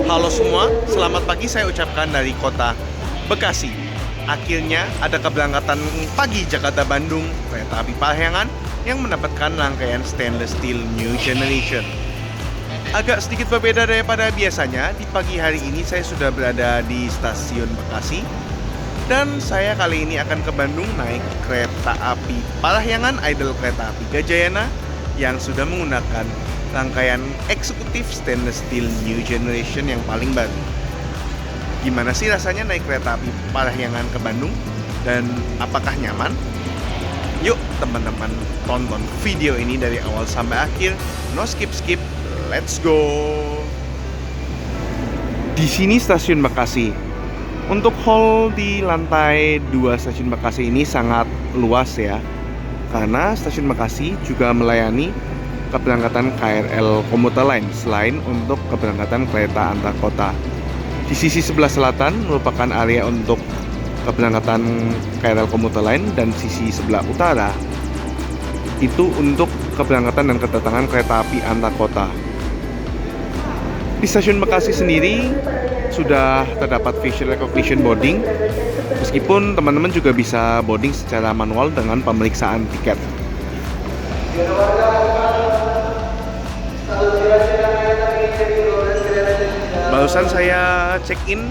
Halo semua, selamat pagi saya ucapkan dari kota Bekasi. Akhirnya ada keberangkatan pagi Jakarta-Bandung kereta api Parahyangan yang mendapatkan rangkaian stainless steel new generation. Agak sedikit berbeda daripada biasanya, di pagi hari ini saya sudah berada di stasiun Bekasi. Dan saya kali ini akan ke Bandung naik kereta api Parahyangan Idle Kereta Api Gajayana yang sudah menggunakan rangkaian eksekutif stainless steel new generation yang paling baru. Gimana sih rasanya naik kereta api Parahyangan ke Bandung? Dan apakah nyaman? Yuk teman-teman tonton video ini dari awal sampai akhir. No skip-skip, let's go! Di sini stasiun Bekasi. Untuk hall di lantai 2 stasiun Bekasi ini sangat luas ya. Karena stasiun Bekasi juga melayani keberangkatan KRL komuter lain selain untuk keberangkatan kereta antar kota. Di sisi sebelah selatan merupakan area untuk keberangkatan KRL komuter lain dan sisi sebelah utara itu untuk keberangkatan dan kedatangan kereta api antar kota. Di stasiun Bekasi sendiri sudah terdapat facial recognition boarding, meskipun teman-teman juga bisa boarding secara manual dengan pemeriksaan tiket. Barusan saya check-in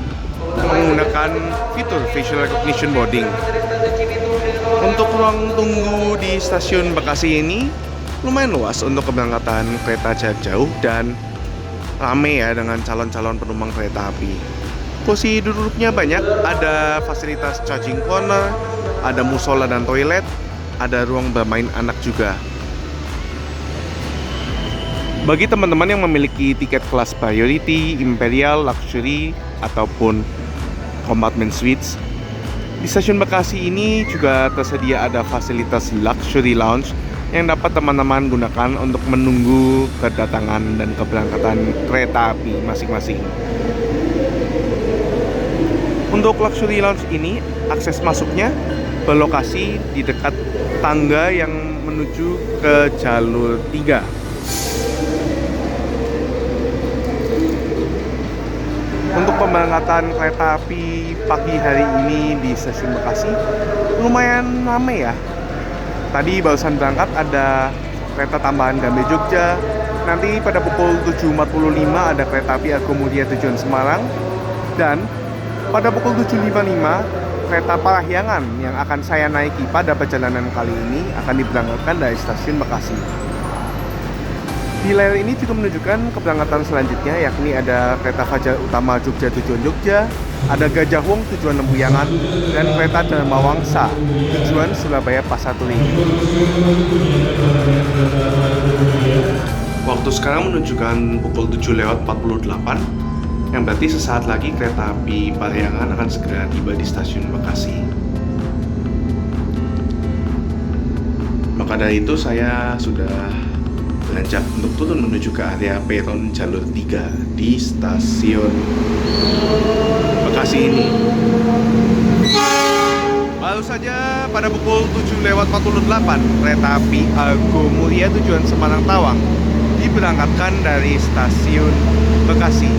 menggunakan fitur facial recognition boarding. Untuk ruang tunggu di stasiun Bekasi ini lumayan luas untuk keberangkatan kereta jarak jauh dan rame ya dengan calon-calon penumpang kereta api. Kursi duduknya banyak, ada fasilitas charging corner, ada musola dan toilet, ada ruang bermain anak juga. Bagi teman-teman yang memiliki tiket kelas priority, imperial, luxury, ataupun compartment suites, di stasiun Bekasi ini juga tersedia ada fasilitas luxury lounge yang dapat teman-teman gunakan untuk menunggu kedatangan dan keberangkatan kereta api masing-masing. Untuk luxury lounge ini, akses masuknya berlokasi di dekat tangga yang menuju ke jalur 3. Untuk pemberangkatan kereta api pagi hari ini di stasiun Bekasi lumayan ramai ya. Tadi barusan berangkat ada kereta tambahan Gambir Jogja. Nanti pada pukul 7.45 ada kereta api Argo Mulia tujuan Semarang. Dan pada pukul 7.55 kereta Parahyangan yang akan saya naiki pada perjalanan kali ini akan diberangkatkan dari stasiun Bekasi. Di layar ini juga menunjukkan keberangkatan selanjutnya, yakni ada kereta Fajar Utama Jogja tujuan Jogja, ada Gajah Wong tujuan Lempuyangan, dan kereta Dharma Wangsa tujuan Surabaya Pasar Turi. Waktu sekarang menunjukkan pukul 7:48, yang berarti sesaat lagi kereta api Parahyangan akan segera tiba di stasiun Bekasi. Maka dari itu saya sudah beranjak untuk turun menuju ke area peron jalur 3 di stasiun Bekasi ini. Baru saja pada pukul 7:48 kereta api Argo Mulia tujuan Semarang Tawang diberangkatkan dari stasiun Bekasi.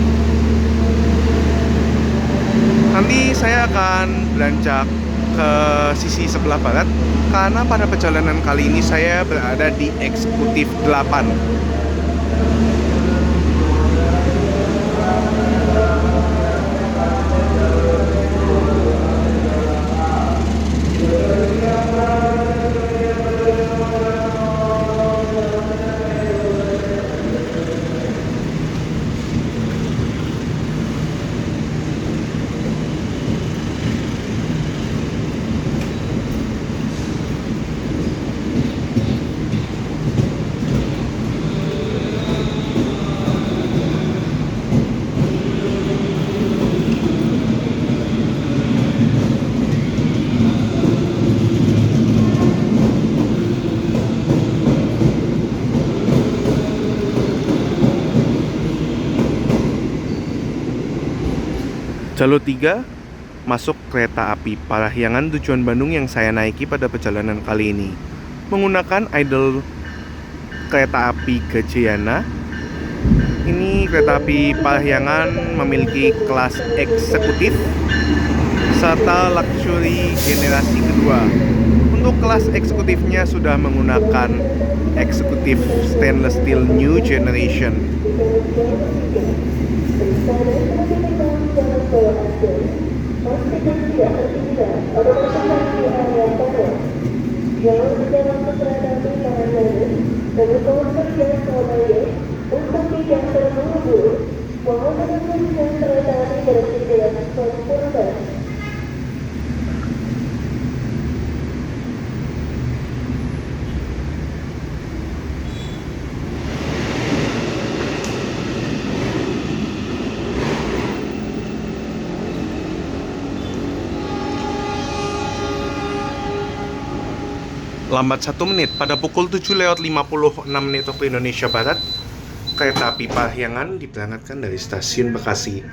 Nanti saya akan beranjak ke sisi sebelah barat karena pada perjalanan kali ini saya berada di eksekutif 8. Jalur 3 masuk kereta api Parahyangan tujuan Bandung yang saya naiki pada perjalanan kali ini menggunakan idle kereta api Gajayana Ini kereta api Parahyangan memiliki kelas eksekutif serta luxury generasi kedua. Untuk kelas eksekutifnya sudah menggunakan eksekutif stainless steel new generation. Lambat 1 menit pada pukul 7:56 waktu Indonesia Barat, kereta api Parahyangan diberangkatkan dari stasiun Bekasi.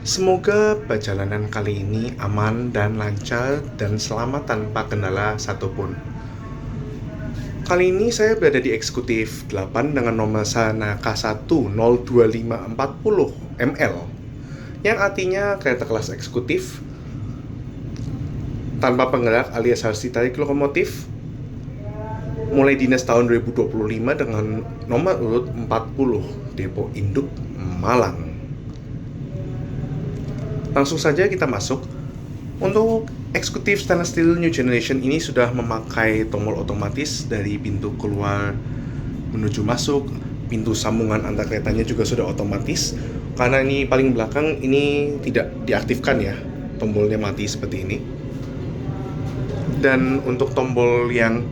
Semoga perjalanan kali ini aman dan lancar dan selamat tanpa kendala satupun. Kali ini saya berada di eksekutif 8 dengan nomor sana K1 02540 ML, yang artinya kereta kelas eksekutif tanpa penggerak alias harus ditarik lokomotif, mulai dinas tahun 2025 dengan nomor urut 40 Depo Induk Malang. Langsung saja kita masuk. Untuk eksekutif stainless steel new generation ini sudah memakai tombol otomatis dari pintu keluar menuju masuk. Pintu sambungan antar keretanya juga sudah otomatis. Karena ini paling belakang, ini tidak diaktifkan ya, tombolnya mati seperti ini. Dan untuk tombol yang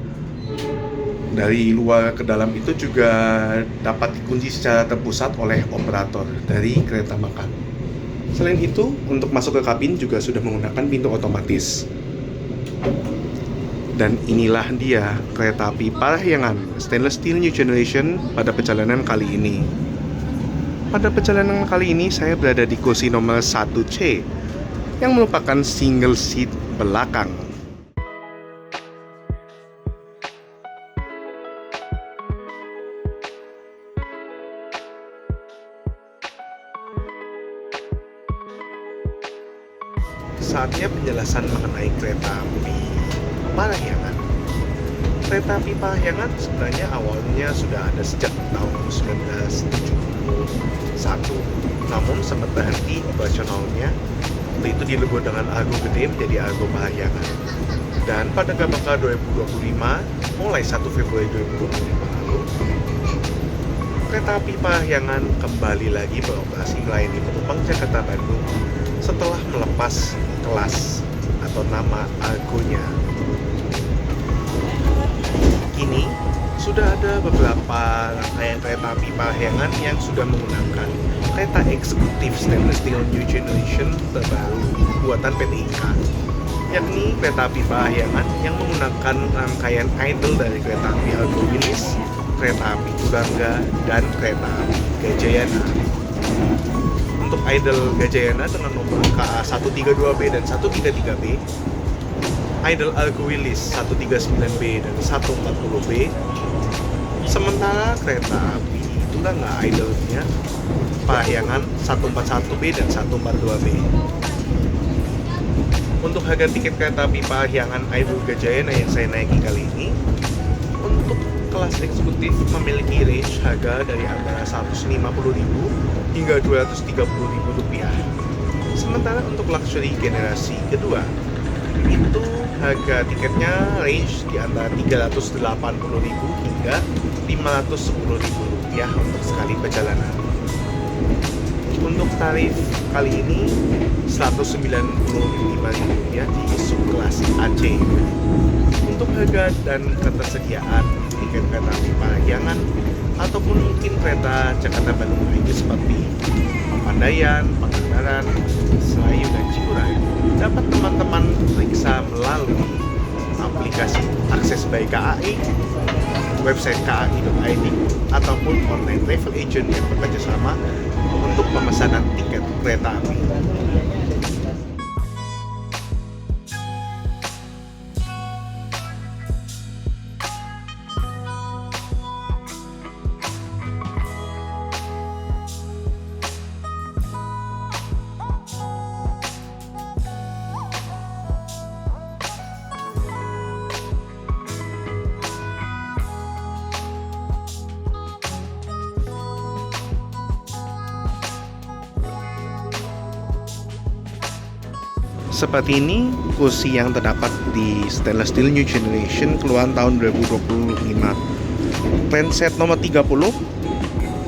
dari luar ke dalam itu juga dapat dikunci secara terpusat oleh operator dari kereta makan. Selain itu, untuk masuk ke kabin juga sudah menggunakan pintu otomatis. Dan inilah dia kereta api Parahyangan stainless steel new generation pada perjalanan kali ini. Pada perjalanan kali ini saya berada di kursi nomor 1C yang merupakan single seat belakang. Saatnya penjelasan mengenai kereta api Parahyangan. Kereta api Parahyangan sebenarnya awalnya sudah ada sejak tahun 1971. Namun sempat berhenti operasionalnya. Waktu itu dilebur dengan Argo Gede menjadi Argo Parahyangan. Dan pada Gabaka 2025, mulai 1 Februari 2025 lalu, kereta api Parahyangan kembali lagi beroperasi melayani penumpang Jakarta Bandung setelah melepas kelas atau nama Argonya. Kini sudah ada beberapa rangkaian kereta api Parahyangan yang sudah menggunakan kereta eksekutif stainless steel new generation terbaru buatan PT Inka, yakni kereta api Parahyangan yang menggunakan rangkaian idle dari kereta api Argo Wilis, kereta api Turangga, dan kereta api Gajayana. Untuk idle Gajayana dengan nomor KA 132B dan 133B, idle Argo Wilis 139B dan 140B. Sementara kereta api Turangga idle-nya Parahyangan 141B dan 142B. Untuk harga tiket kereta api Parahyangan idle Gajayana yang saya naiki kali ini, untuk kelas eksekutif memiliki range harga dari antara 150.000 hingga 230.000 rupiah. Sementara untuk luxury generasi kedua, itu harga tiketnya range di antara 380.000 hingga 510.000 rupiah untuk sekali perjalanan. Untuk tarif kali ini 195.000 rupiah di subkelas AC. Untuk harga dan ketersediaan tiket kereta api Parahyangan ataupun mungkin kereta Jakarta Bandung lainnya seperti Pandayan, Pangandaran, Selayu, dan Cikuray dapat teman-teman periksa melalui aplikasi Akses by KAI, website kai.id, ataupun online travel agent yang bekerja sama untuk pemesanan tiket kereta api. Seperti ini kursi yang terdapat di stainless steel new generation keluaran tahun 2025. Transit nomor 30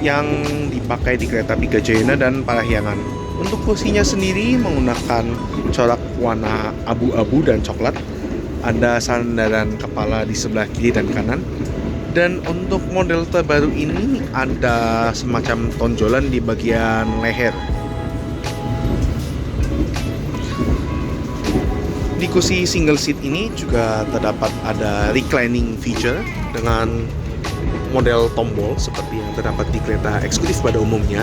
yang dipakai di kereta api Gajayana dan Parahyangan. Untuk kursinya sendiri menggunakan corak warna abu-abu dan coklat. Ada sandaran kepala di sebelah kiri dan kanan. Dan untuk model terbaru ini ada semacam tonjolan di bagian leher. Di kursi single seat ini juga terdapat ada reclining feature dengan model tombol seperti yang terdapat di kereta eksekutif pada umumnya,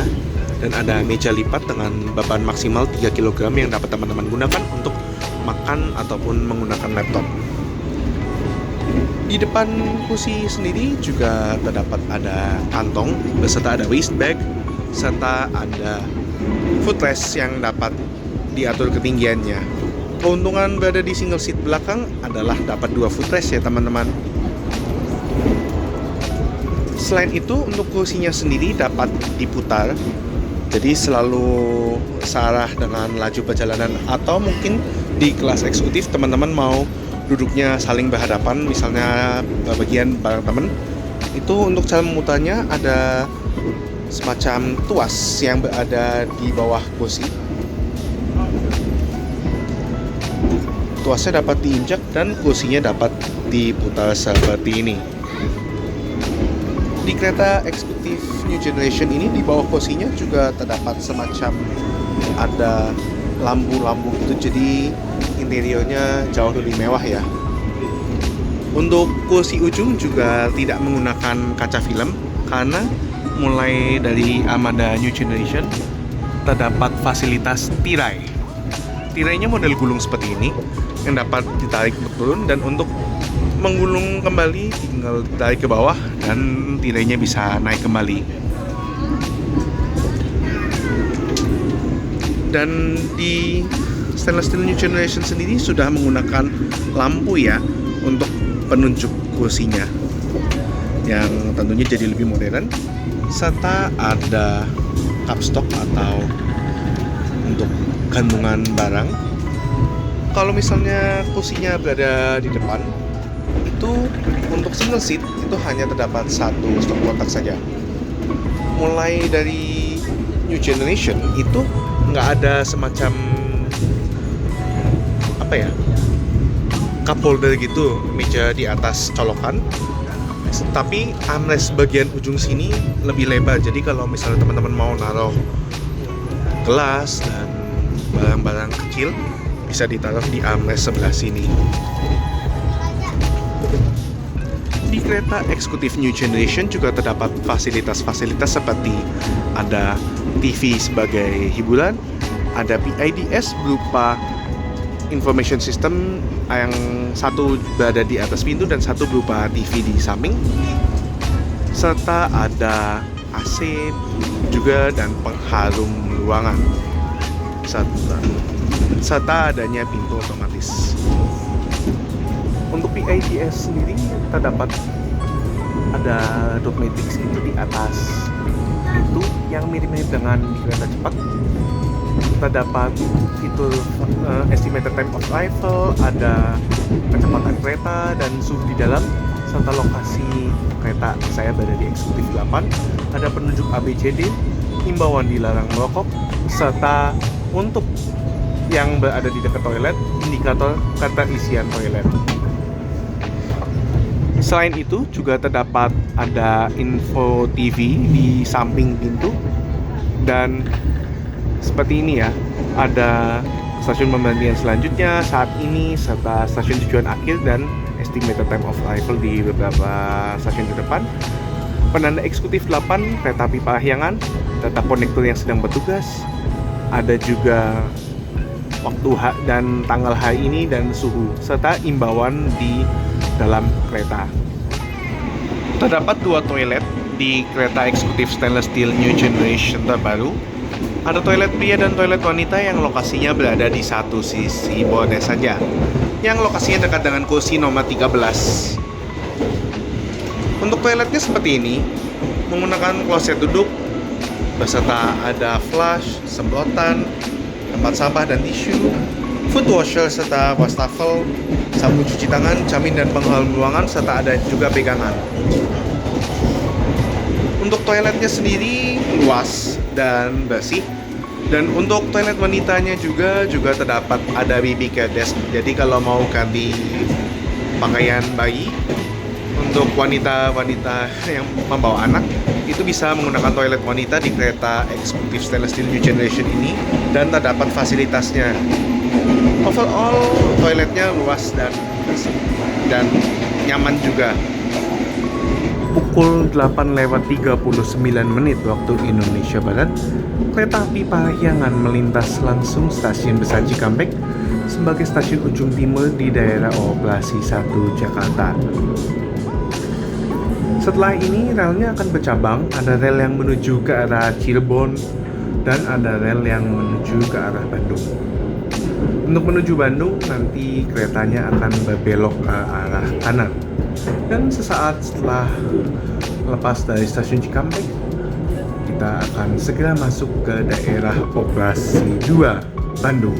dan ada meja lipat dengan beban maksimal 3 kg yang dapat teman-teman gunakan untuk makan ataupun menggunakan laptop. Di depan kursi sendiri juga terdapat ada kantong beserta ada waist bag serta ada footrest yang dapat diatur ketinggiannya. Keuntungan berada di single seat belakang adalah dapat 2 footrest ya teman-teman. Selain itu untuk kursinya sendiri dapat diputar, jadi selalu searah dengan laju perjalanan, atau mungkin di kelas eksekutif teman-teman mau duduknya saling berhadapan, misalnya bagian bareng teman, itu untuk cara memutarnya ada semacam tuas yang berada di bawah kursi. Tuasnya dapat diinjak dan kursinya dapat diputar seperti ini. Di kereta eksekutif new generation ini di bawah kursinya juga terdapat semacam ada lampu-lampu itu, jadi interiornya jauh lebih mewah ya. Untuk kursi ujung juga tidak menggunakan kaca film karena mulai dari armada new generation terdapat fasilitas tirai. Tirainya model gulung seperti ini yang dapat ditarik turun, dan untuk menggulung kembali tinggal ditarik ke bawah dan tirainya bisa naik kembali. Dan di stainless steel new generation sendiri sudah menggunakan lampu ya untuk penunjuk kursinya yang tentunya jadi lebih modern, serta ada cupstock atau untuk gantungan barang. Kalau misalnya kursinya berada di depan, itu untuk single seat itu hanya terdapat satu stop kontak saja. Mulai dari new generation itu nggak ada semacam cup holder gitu, meja di atas colokan, tapi armrest bagian ujung sini lebih lebar, jadi kalau misalnya teman-teman mau naruh gelas dan barang-barang kecil bisa ditaruh di armrest sebelah sini. Di kereta eksekutif new generation juga terdapat fasilitas-fasilitas seperti ada TV sebagai hiburan, ada PIDS berupa information system yang satu berada di atas pintu dan satu berupa TV di samping, serta ada AC juga dan pengharum ruangan, serta adanya pintu otomatis. Untuk PIDS sendiri terdapat ada dot matrix itu di atas pintu yang mirip-mirip dengan di kereta cepat. Terdapat fitur estimated time of arrival, ada kecepatan kereta dan suhu di dalam, serta lokasi kereta saya berada di eksekutif 8. Ada penunjuk ABCD, himbauan dilarang merokok, serta untuk yang berada di dekat toilet, indikator keterisian toilet. Selain itu juga terdapat ada info TV di samping pintu, dan seperti ini ya, ada stasiun pemberhentian selanjutnya saat ini, serta stasiun tujuan akhir dan estimated time of arrival di beberapa stasiun ke depan. Penanda eksekutif 8 kereta api Parahyangan, data konektor yang sedang bertugas, ada juga waktu dan tanggal hari ini dan suhu, serta imbauan di dalam kereta. Terdapat 2 toilet di kereta eksekutif stainless steel new generation terbaru. Ada toilet pria dan toilet wanita yang lokasinya berada di satu sisi border saja, yang lokasinya dekat dengan kursi nomor 13. Untuk toiletnya seperti ini, menggunakan kloset duduk, beserta ada flush, semprotan, tempat sampah dan tisu, foot washer serta wastafel, sabun cuci tangan, cermin dan pengharum ruangan, serta ada juga pegangan. Untuk toiletnya sendiri luas dan bersih. Dan untuk toilet wanitanya juga terdapat ada baby care desk. Jadi kalau mau ganti pakaian bayi untuk wanita-wanita yang membawa anak, itu bisa menggunakan toilet wanita di kereta eksekutif stainless steel new generation ini dan terdapat fasilitasnya. Overall toiletnya luas dan bersih dan nyaman juga. Pukul 8:39 waktu Indonesia Barat, kereta api Parahyangan melintas langsung stasiun Besar Cikampek sebagai stasiun ujung timur di daerah operasi 1 Jakarta. Setelah ini relnya akan bercabang, ada rel yang menuju ke arah Cirebon dan ada rel yang menuju ke arah Bandung. Untuk menuju Bandung, nanti keretanya akan berbelok ke arah kanan. Dan sesaat setelah lepas dari stasiun Cikampek, kita akan segera masuk ke daerah operasi 2 Bandung.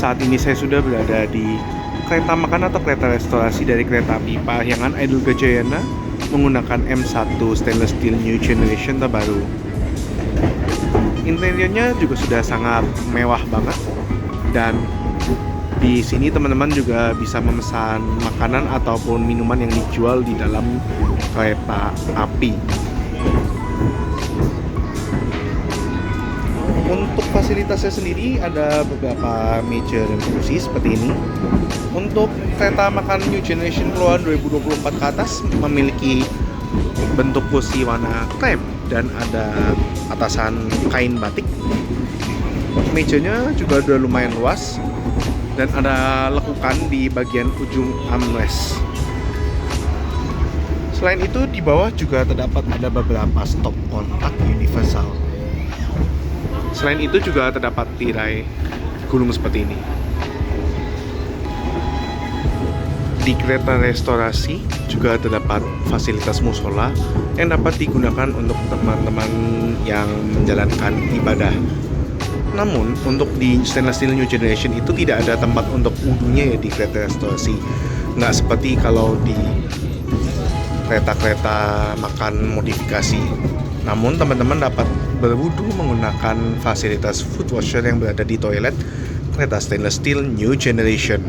Saat ini saya sudah berada di kereta makan atau kereta restorasi dari kereta api Parahyangan Idul Gajayana menggunakan M1 stainless steel new generation terbaru. Interiornya juga sudah sangat mewah banget, dan di sini teman-teman juga bisa memesan makanan ataupun minuman yang dijual di dalam kereta api. Untuk fasilitasnya sendiri ada beberapa meja dan kursi seperti ini. Untuk kereta makan New Generation keluaran 2024 ke atas memiliki bentuk kursi warna krem dan ada atasan kain batik. Mejanya juga udah lumayan luas dan ada lekukan di bagian ujung armrest. Selain itu di bawah juga terdapat ada beberapa stop kontak universal. Selain itu juga terdapat tirai gulung seperti ini. Di kereta restorasi juga terdapat fasilitas musola yang dapat digunakan untuk teman-teman yang menjalankan ibadah. Namun untuk di stainless steel new generation itu tidak ada tempat untuk wudhunya ya di kereta restorasi. Nggak seperti kalau di kereta-kereta makan modifikasi. Namun teman-teman dapat berwudu menggunakan fasilitas foot washer yang berada di toilet kereta stainless steel new generation.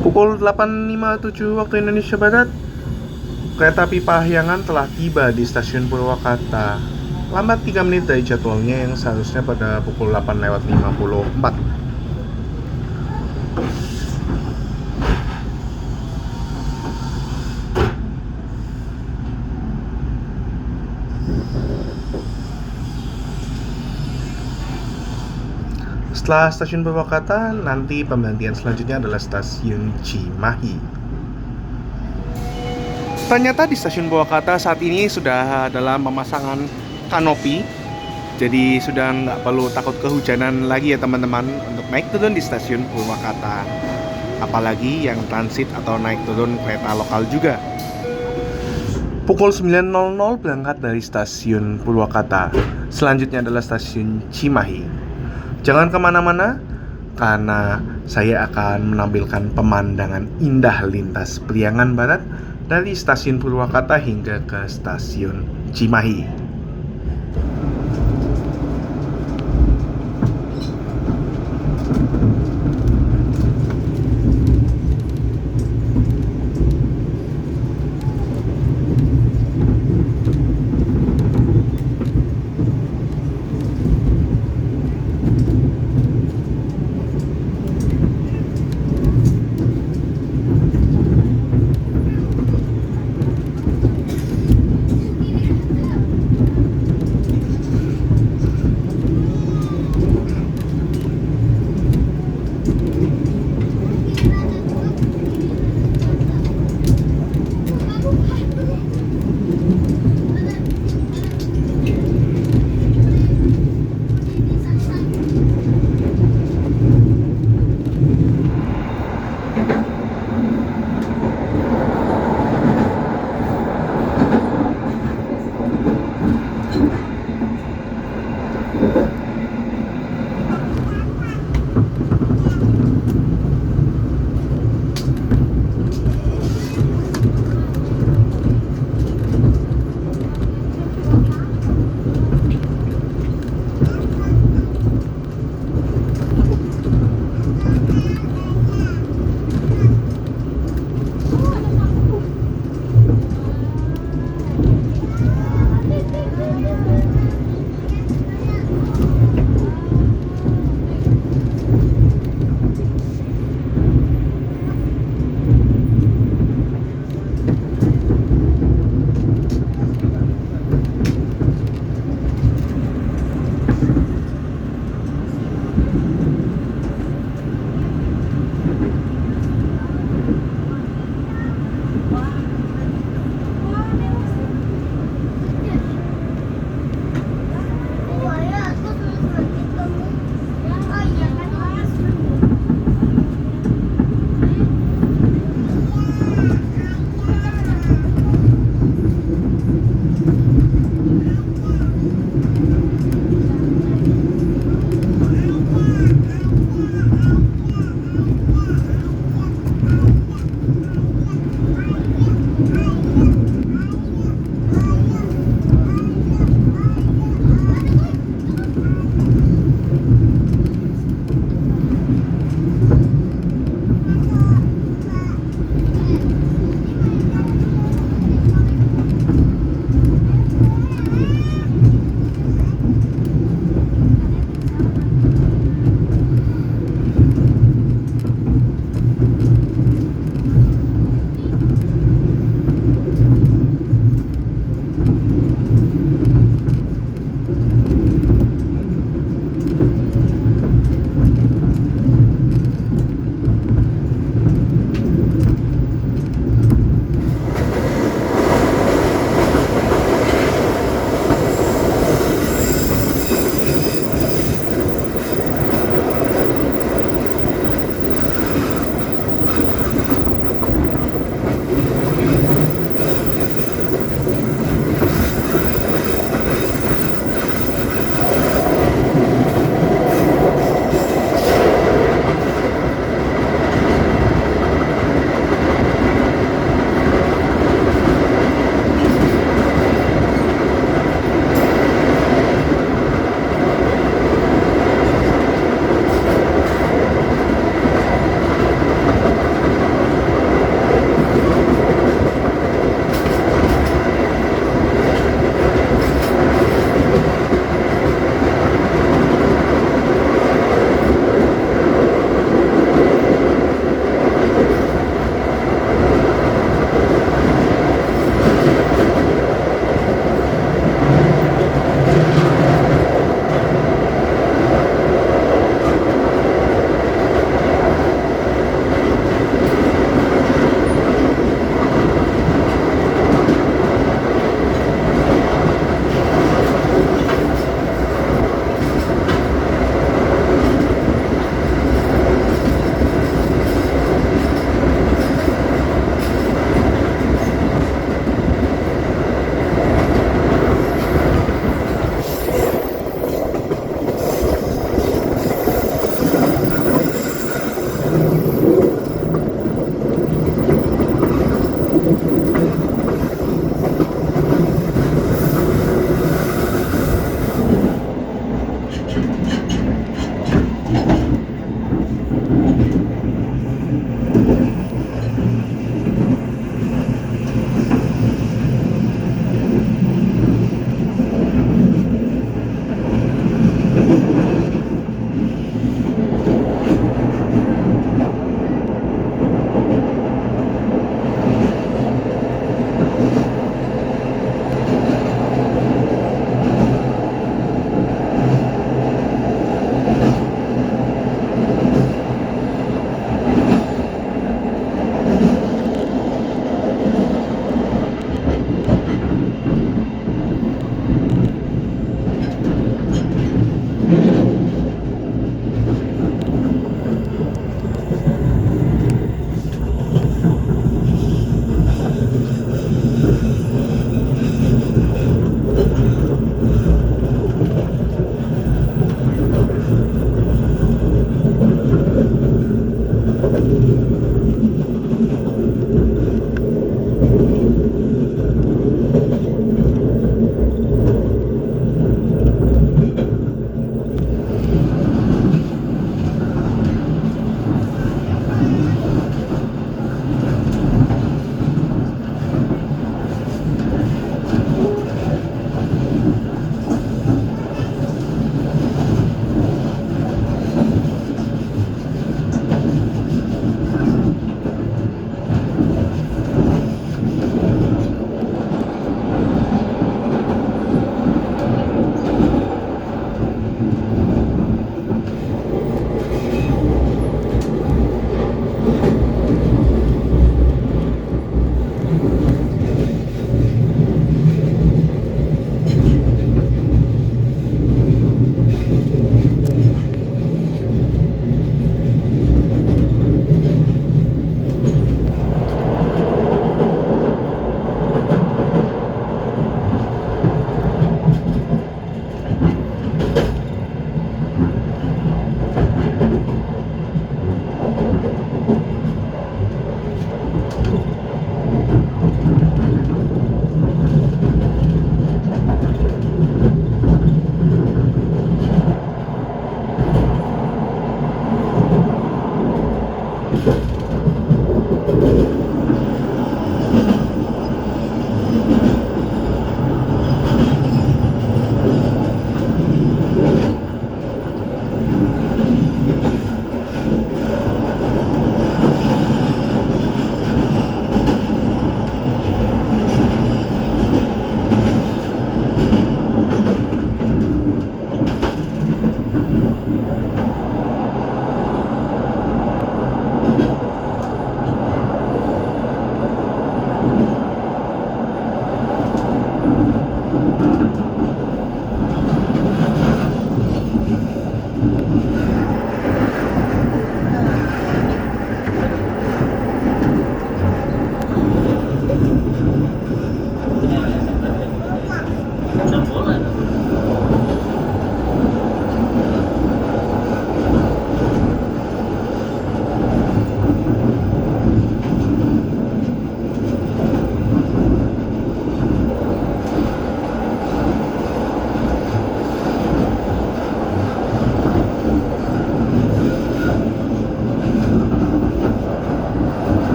Pukul 8.57 waktu Indonesia Barat, kereta api Parahyangan telah tiba di stasiun Purwakarta. Lambat 3 menit dari jadwalnya yang seharusnya pada pukul 8:54. Setelah stasiun Purwakarta, nanti pemberhentian selanjutnya adalah stasiun Cimahi. Ternyata di stasiun Purwakarta saat ini sudah dalam pemasangan kanopi, jadi sudah nggak perlu takut kehujanan lagi ya teman-teman untuk naik turun di stasiun Purwakarta. Apalagi yang transit atau naik turun kereta lokal juga. Pukul 9.00 berangkat dari stasiun Purwakarta. Selanjutnya adalah stasiun Cimahi. Jangan kemana-mana, karena saya akan menampilkan pemandangan indah lintas Priangan Barat dari stasiun Purwakarta hingga ke stasiun Cimahi.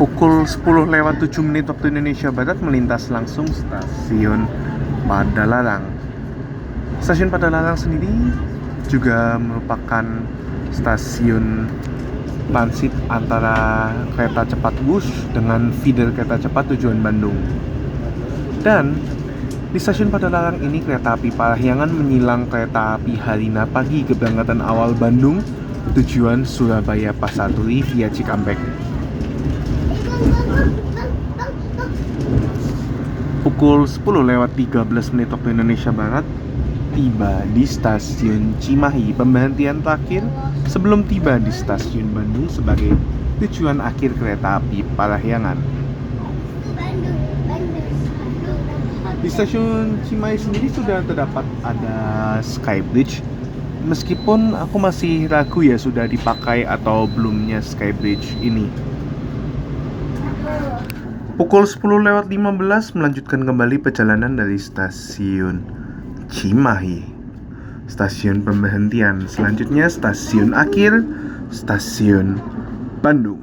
Pukul 10:07 waktu Indonesia Barat melintas langsung stasiun Padalarang. Stasiun Padalarang sendiri juga merupakan stasiun transit antara kereta cepat Wush dengan feeder kereta cepat tujuan Bandung. Dan di stasiun Padalarang ini kereta api Parahyangan menyilang kereta api Harina pagi keberangkatan awal Bandung tujuan Surabaya Pasar Turi via Cikampek. Pukul 10:13 waktu Indonesia Barat tiba di stasiun Cimahi, pemberhentian terakhir sebelum tiba di stasiun Bandung sebagai tujuan akhir kereta api Parahyangan. Di stasiun Cimahi sendiri sudah terdapat ada Skybridge, meskipun aku masih ragu ya sudah dipakai atau belumnya Skybridge ini. Pukul 10:15 melanjutkan kembali perjalanan dari stasiun Cimahi. Stasiun pemberhentian selanjutnya stasiun akhir, stasiun Bandung.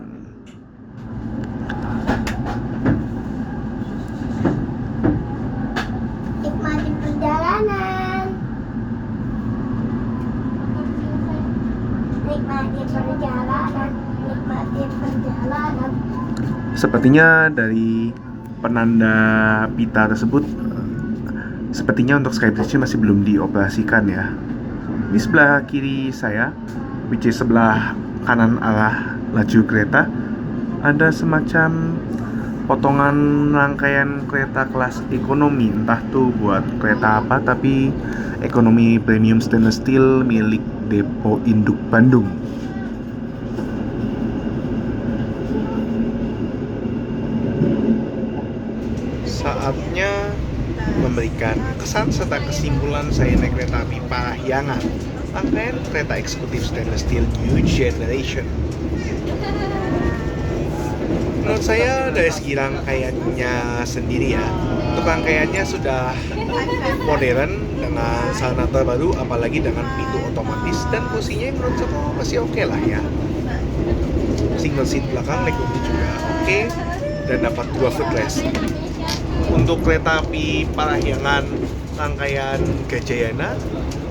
Nikmati perjalanan. Nikmati perjalanan. Nikmati perjalanan. Sepertinya dari penanda pita tersebut, sepertinya untuk Skybridge masih belum dioperasikan ya. Di sebelah kiri saya, which is sebelah kanan arah laju kereta, ada semacam potongan rangkaian kereta kelas ekonomi. Entah tuh buat kereta apa, tapi ekonomi premium stainless steel milik Depo Induk Bandung. Saatnya memberikan kesan serta kesimpulan saya naik kereta api Parahyangan, rangkaian kereta eksekutif stainless steel New Generation. Menurut saya dari segi rangkaiannya sendiri ya, untuk rangkaiannya sudah modern dengan sarana terbaru, apalagi dengan pintu otomatis dan kursinya menurut saya masih oke lah ya. Single seat belakang legroomnya juga oke dan dapat 2 footrest. Untuk kereta api Parahyangan rangkaian Gajayana,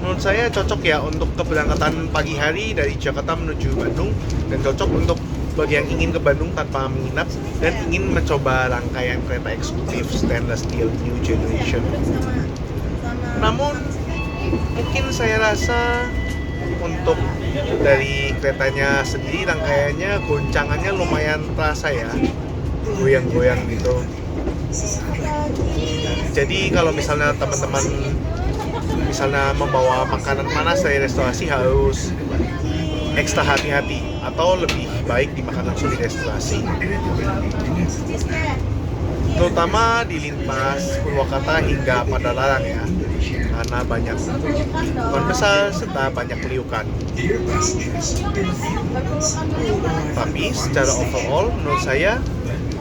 menurut saya cocok ya untuk keberangkatan pagi hari dari Jakarta menuju Bandung, dan cocok untuk bagi yang ingin ke Bandung tanpa menginap dan ingin mencoba rangkaian kereta eksekutif stainless steel New Generation. Namun mungkin saya rasa untuk dari keretanya sendiri, rangkaiannya goncangannya lumayan terasa ya, goyang-goyang gitu. Jadi kalau misalnya teman-teman membawa makanan panas dari restorasi, harus ekstra hati-hati atau lebih baik dimakan langsung di restorasi. Terutama di lintas Purwakarta hingga Padalarang ya, karena banyak pohon besar serta banyak liukan. Tapi secara overall menurut saya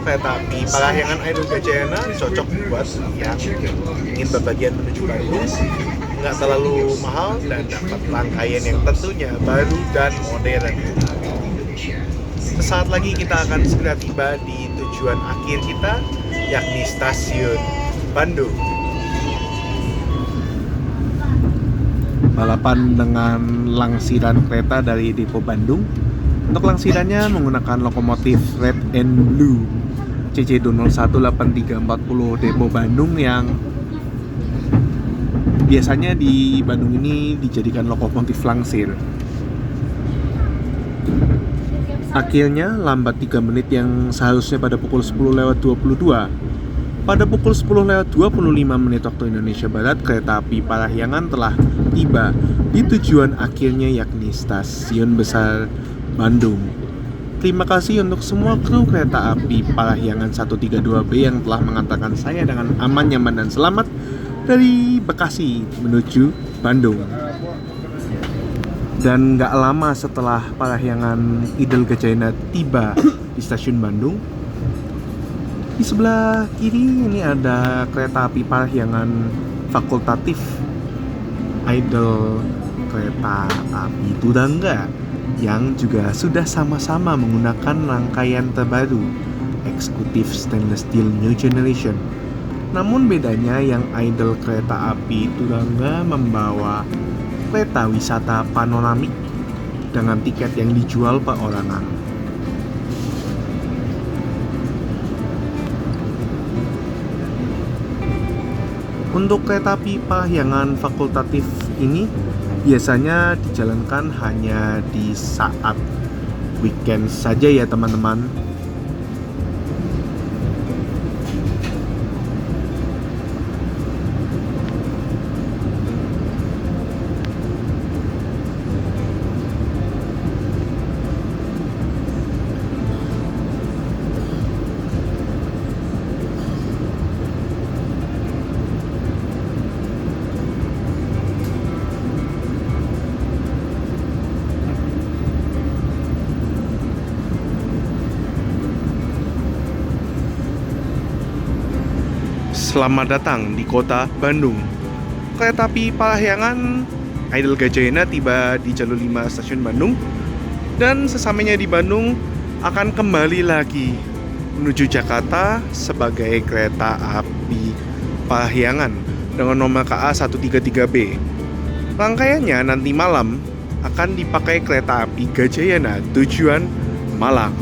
kereta api Parahyangan Idol Gajayana cocok buat yang ingin berpergian menuju Bandung, nggak terlalu mahal dan dapat rangkaian yang tentunya baru dan modern. Sesaat lagi kita akan segera tiba di tujuan akhir kita, yakni Stasiun Bandung. Balapan dengan langsiran kereta dari Depo Bandung. Untuk langsirannya menggunakan lokomotif Red and Blue CC2018340 Depo Bandung yang biasanya di Bandung ini dijadikan lokomotif langsir. Akhirnya lambat 3 menit yang seharusnya pada pukul 10:22. Pada pukul 10:25 menit waktu Indonesia Barat, kereta api Parahyangan telah tiba di tujuan akhirnya yakni Stasiun Besar Bandung. Terima kasih untuk semua kru kereta api Parahyangan 132B yang telah mengantarkan saya dengan aman, nyaman, dan selamat dari Bekasi menuju Bandung. Dan gak lama setelah Parahyangan Idul Gajayana tiba di stasiun Bandung, di sebelah kiri ini ada kereta api Parahyangan fakultatif Idol Kereta Api Turangga yang juga sudah sama-sama menggunakan rangkaian terbaru Eksekutif Stainless Steel New Generation. Namun bedanya yang Idol Kereta Api Turangga membawa kereta wisata panoramik dengan tiket yang dijual perorangan. Untuk kereta api Parahyangan fakultatif ini biasanya dijalankan hanya di saat weekend saja ya teman-teman. Selamat datang di kota Bandung. Kereta api Parahyangan Idul Gajayana tiba di jalur 5 stasiun Bandung. Dan sesampainya di Bandung akan kembali lagi menuju Jakarta sebagai kereta api Parahyangan dengan nomor KA 133B. Rangkaiannya nanti malam akan dipakai kereta api Gajayana tujuan Malang.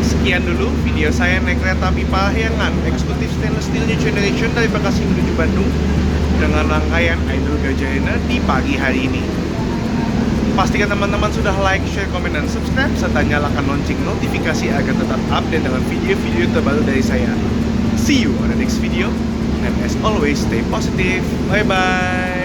Sekian dulu video saya naik kereta api Parahyangan Eksekutif Stainless Steel New Generation dari Bekasi menuju Bandung dengan rangkaian Idul Gajayana di pagi hari ini. Pastikan teman-teman sudah like, share, komen, dan subscribe serta nyalakan lonceng notifikasi agar tetap update dengan video-video terbaru dari saya. See you on the next video and as always stay positive. Bye bye.